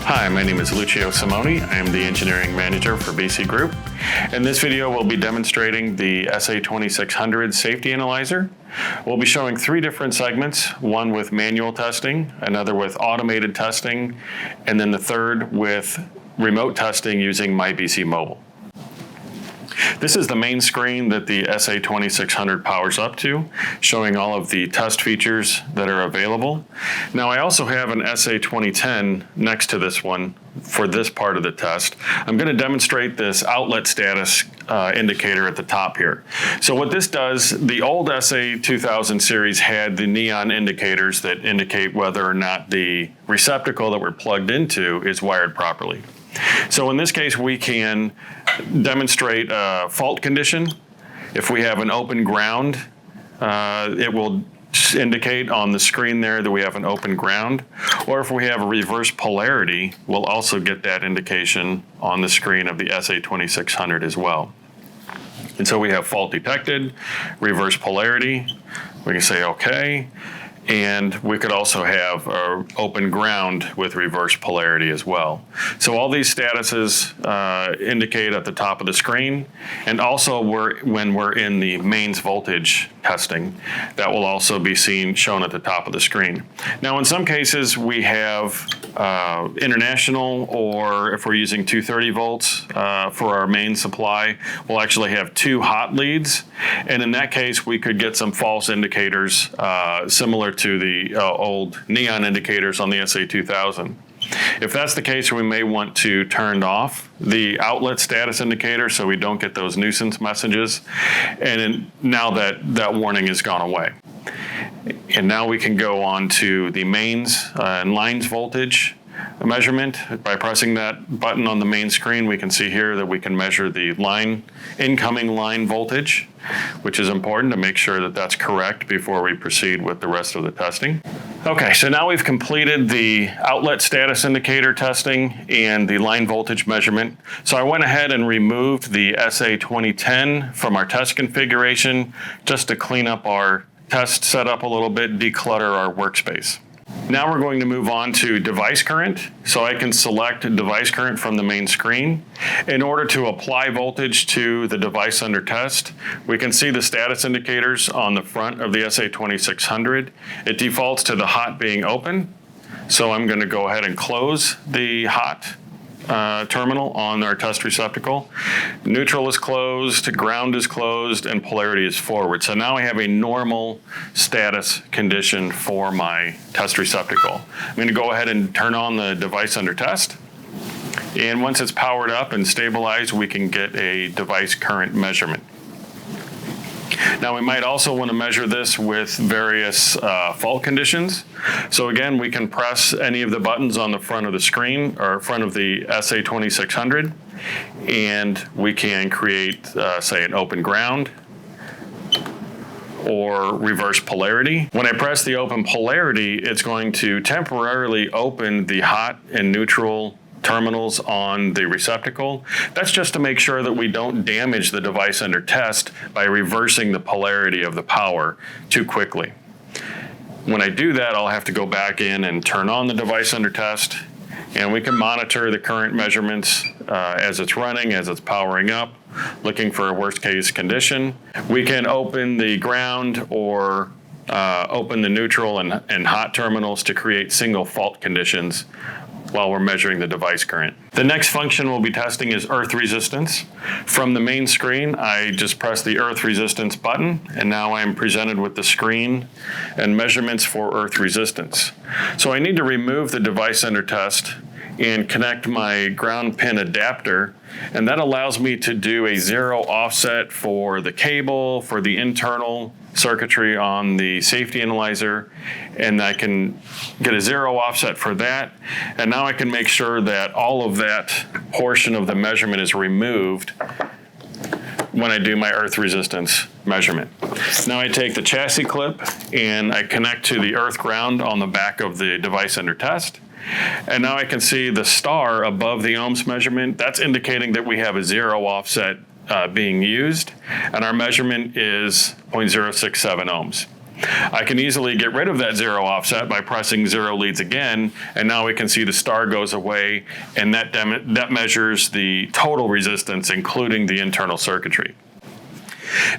Hi, my name is Lucio Simoni. I am the engineering manager for BC Group. In this video, we'll be demonstrating the SA-2600 safety analyzer. We'll be showing three different segments, one with manual testing, another with automated testing, and then the third with remote testing using My BC Mobile. This is the main screen that the SA-2600 powers up to, showing all of the test features that are available. Now I also have an SA-2010 next to this one for this part of the test. I'm going to demonstrate this outlet status indicator at the top here. So what this does, the old SA-2000 series had the neon indicators that indicate whether or not the receptacle that we're plugged into is wired properly. So in this case, we can demonstrate a fault condition. If we have an open ground, it will indicate on the screen there that we have an open ground. Or if we have a reverse polarity, we'll also get that indication on the screen of the SA-2600 as well. And so we have fault detected, reverse polarity. We can say OK. And we could also have open ground with reverse polarity as well. So all these statuses indicate at the top of the screen, and also when we're in the mains voltage testing, that will also be shown at the top of the screen. Now in some cases we have international, or if we're using 230 volts for our main supply, we'll actually have two hot leads, and in that case we could get some false indicators similar to the old neon indicators on the SA-2000. If that's the case, we may want to turn off the outlet status indicator so we don't get those nuisance messages. And now that warning has gone away. And now we can go on to the mains and lines voltage measurement. By pressing that button on the main screen, we can see here that we can measure the incoming line voltage, which is important to make sure that that's correct before we proceed with the rest of the testing. Okay, so now we've completed the outlet status indicator testing and the line voltage measurement. So I went ahead and removed the SA-2010 from our test configuration just to clean up our test setup a little bit, declutter our workspace. Now we're going to move on to device current. So I can select device current from the main screen. In order to apply voltage to the device under test, we can see the status indicators on the front of the SA-2600. It defaults to the hot being open. So I'm going to go ahead and close the hot terminal on our test receptacle. Neutral is closed, ground is closed, and polarity is forward. So now I have a normal status condition for my test receptacle. I'm going to go ahead and turn on the device under test. And once it's powered up and stabilized, we can get a device current measurement. Now we might also want to measure this with various fault conditions. So again, we can press any of the buttons on the front of the screen or front of the SA-2600, and we can create, say, an open ground or reverse polarity. When I press the open polarity, it's going to temporarily open the hot and neutral terminals on the receptacle. That's just to make sure that we don't damage the device under test by reversing the polarity of the power too quickly. When I do that, I'll have to go back in and turn on the device under test, and we can monitor the current measurements as it's running, as it's powering up, looking for a worst case condition. We can open the ground or open the neutral and hot terminals to create single fault conditions while we're measuring the device current. The next function we'll be testing is earth resistance. From the main screen, I just press the earth resistance button, and now I'm presented with the screen and measurements for earth resistance. So I need to remove the device under test and connect my ground pin adapter, and that allows me to do a zero offset for the cable, for the internal circuitry on the safety analyzer, and I can get a zero offset for that. And now I can make sure that all of that portion of the measurement is removed when I do my earth resistance measurement. Now I take the chassis clip and I connect to the earth ground on the back of the device under test. And now I can see the star above the ohms measurement. That's indicating that we have a zero offset being used, and our measurement is 0.067 ohms. I can easily get rid of that zero offset by pressing zero leads again, and now we can see the star goes away, and that measures the total resistance, including the internal circuitry.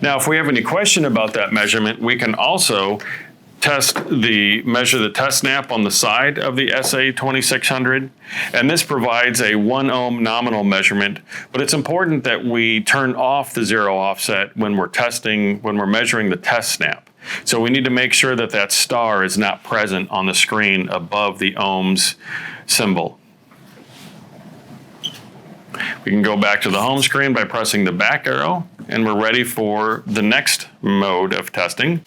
Now, if we have any question about that measurement, we can also measure the test snap on the side of the SA-2600, and this provides a 1 ohm nominal measurement, but it's important that we turn off the zero offset when we're measuring the test snap. So we need to make sure that that star is not present on the screen above the ohms symbol. We can go back to the home screen by pressing the back arrow, and we're ready for the next mode of testing.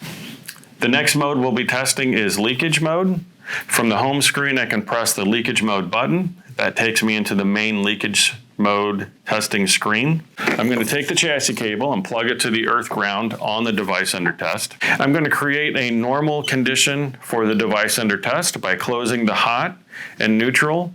The next mode we'll be testing is leakage mode. From the home screen, I can press the leakage mode button. That takes me into the main leakage mode testing screen. I'm going to take the chassis cable and plug it to the earth ground on the device under test. I'm going to create a normal condition for the device under test by closing the hot and neutral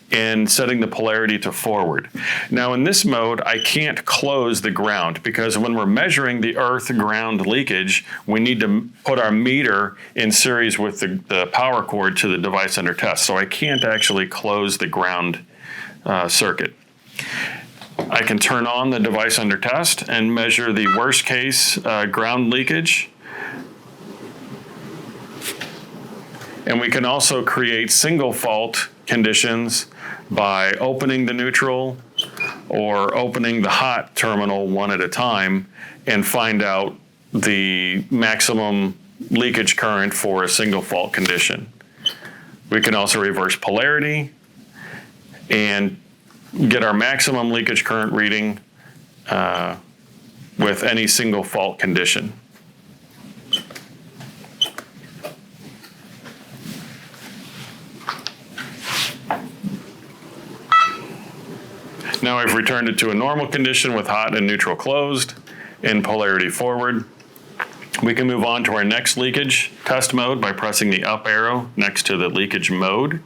and setting the polarity to forward. Now in this mode, I can't close the ground because when we're measuring the earth ground leakage, we need to put our meter in series with the power cord to the device under test. So I can't actually close the ground circuit. I can turn on the device under test and measure the worst case ground leakage. And we can also create single fault conditions by opening the neutral or opening the hot terminal one at a time and find out the maximum leakage current for a single fault condition. We can also reverse polarity and get our maximum leakage current reading with any single fault condition. Now I've returned it to a normal condition with hot and neutral closed and polarity forward. We can move on to our next leakage test mode by pressing the up arrow next to the leakage mode.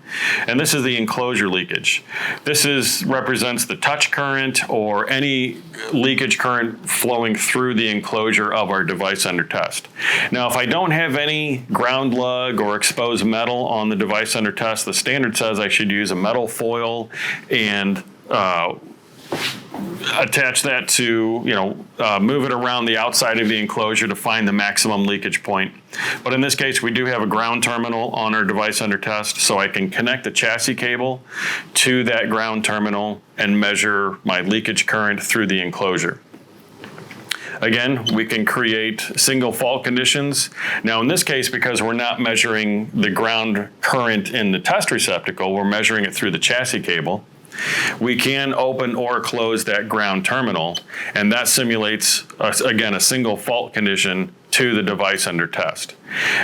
And this is the enclosure leakage. This represents the touch current or any leakage current flowing through the enclosure of our device under test. Now, if I don't have any ground lug or exposed metal on the device under test, the standard says I should use a metal foil and attach that to, move it around the outside of the enclosure to find the maximum leakage point. But in this case, we do have a ground terminal on our device under test, so I can connect the chassis cable to that ground terminal and measure my leakage current through the enclosure. Again, we can create single fault conditions. Now in this case, because we're not measuring the ground current in the test receptacle, we're measuring it through the chassis cable. We can open or close that ground terminal, and that simulates, again, a single fault condition to the device under test.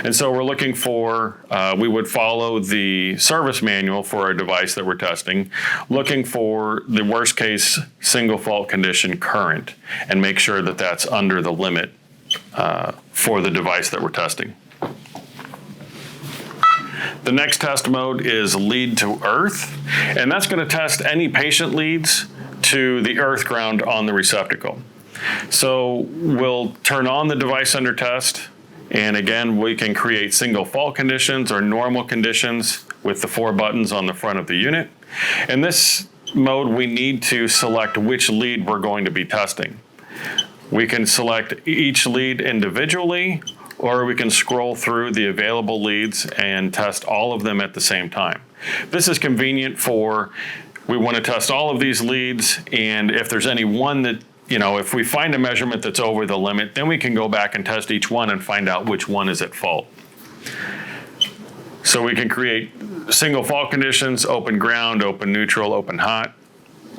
And so we're looking for, we would follow the service manual for our device that we're testing, looking for the worst case single fault condition current, and make sure that that's under the limit for the device that we're testing. The next test mode is lead to earth, and that's going to test any patient leads to the earth ground on the receptacle. So we'll turn on the device under test, and again, we can create single fault conditions or normal conditions with the 4 buttons on the front of the unit. In this mode, we need to select which lead we're going to be testing. We can select each lead individually, or we can scroll through the available leads and test all of them at the same time. This is convenient for, we want to test all of these leads, and if there's any one that, if we find a measurement that's over the limit, then we can go back and test each one and find out which one is at fault. So we can create single fault conditions, open ground, open neutral, open hot,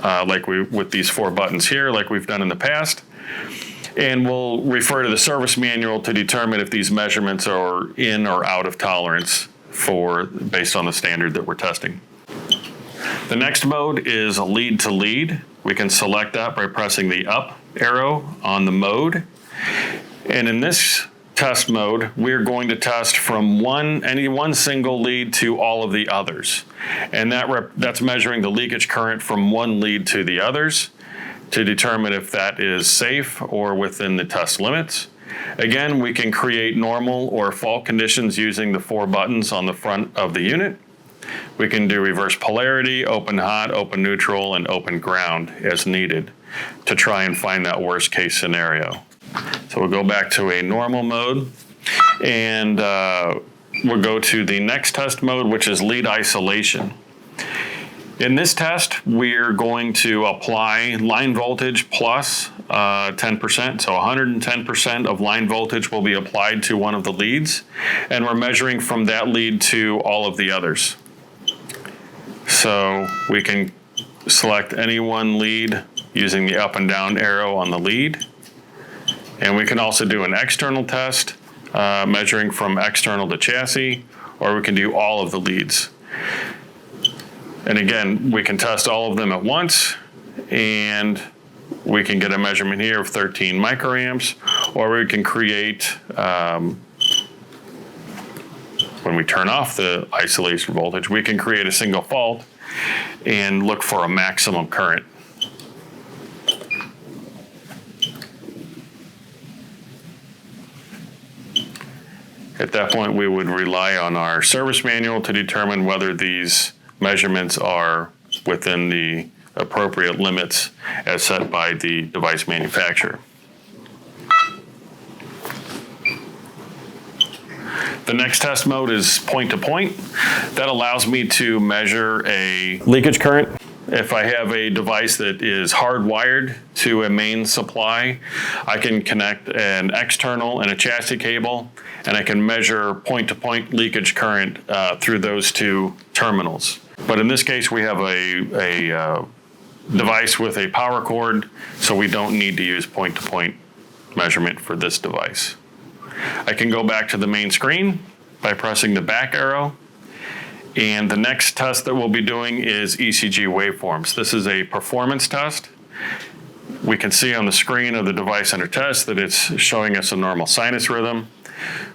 with these 4 buttons here, like we've done in the past. And we'll refer to the service manual to determine if these measurements are in or out of tolerance based on the standard that we're testing. The next mode is a lead to lead. We can select that by pressing the up arrow on the mode. And in this test mode, we're going to test from any one single lead to all of the others. And that's measuring the leakage current from one lead to the others to determine if that is safe or within the test limits. Again, we can create normal or fault conditions using the 4 buttons on the front of the unit. We can do reverse polarity, open hot, open neutral, and open ground as needed to try and find that worst case scenario. So we'll go back to a normal mode, and we'll go to the next test mode, which is lead isolation. In this test, we're going to apply line voltage plus 10%. So 110% of line voltage will be applied to one of the leads, and we're measuring from that lead to all of the others. So we can select any one lead using the up and down arrow on the lead. And we can also do an external test, measuring from external to chassis, or we can do all of the leads. And again, we can test all of them at once, and we can get a measurement here of 13 microamps, or we can create, when we turn off the isolation voltage, we can create a single fault and look for a maximum current. At that point, we would rely on our service manual to determine whether these measurements are within the appropriate limits as set by the device manufacturer. The next test mode is point-to-point. That allows me to measure a leakage current. If I have a device that is hardwired to a main supply, I can connect an external and a chassis cable, and I can measure point-to-point leakage current through those 2 terminals. But in this case, we have a device with a power cord, so we don't need to use point-to-point measurement for this device. I can go back to the main screen by pressing the back arrow. And the next test that we'll be doing is ECG waveforms. This is a performance test. We can see on the screen of the device under test that it's showing us a normal sinus rhythm.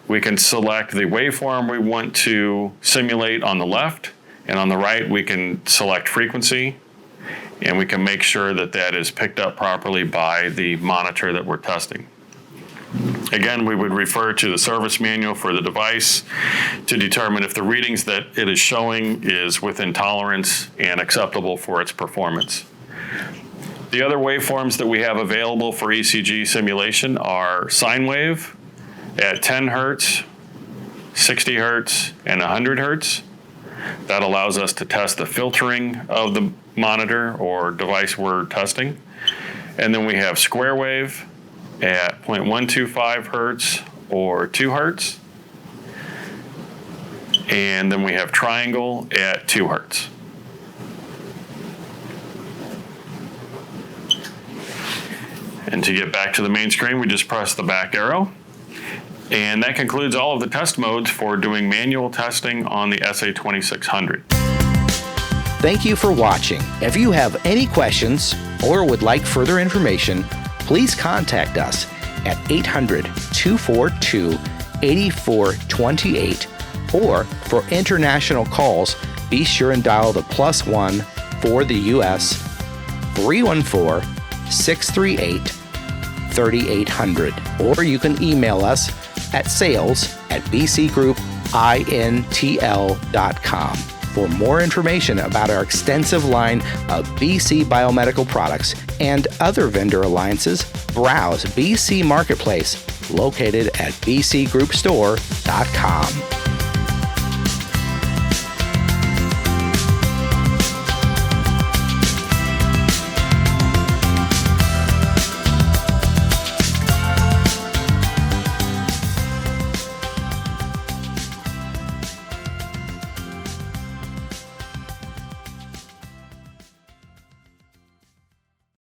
We can select the waveform we want to simulate on the left, and on the right we can select frequency, and we can make sure that that is picked up properly by the monitor that we're testing. Again, we would refer to the service manual for the device to determine if the readings that it is showing is within tolerance and acceptable for its performance. The other waveforms that we have available for ECG simulation are sine wave at 10 hertz, 60 hertz, and 100 hertz. That allows us to test the filtering of the monitor or device we're testing. And then we have square wave at 0.125 hertz or 2 hertz. And then we have triangle at 2 hertz. And to get back to the main screen, we just press the back arrow. And that concludes all of the test modes for doing manual testing on the SA-2600. Thank you for watching. If you have any questions or would like further information, please contact us at 800-242-8428, or for international calls, be sure and dial the +1 for the U.S. 314-638-3800, or you can email us at sales@bcgroupintl.com. For more information about our extensive line of BC Biomedical products and other vendor alliances, browse BC Marketplace, located at bcgroupstore.com.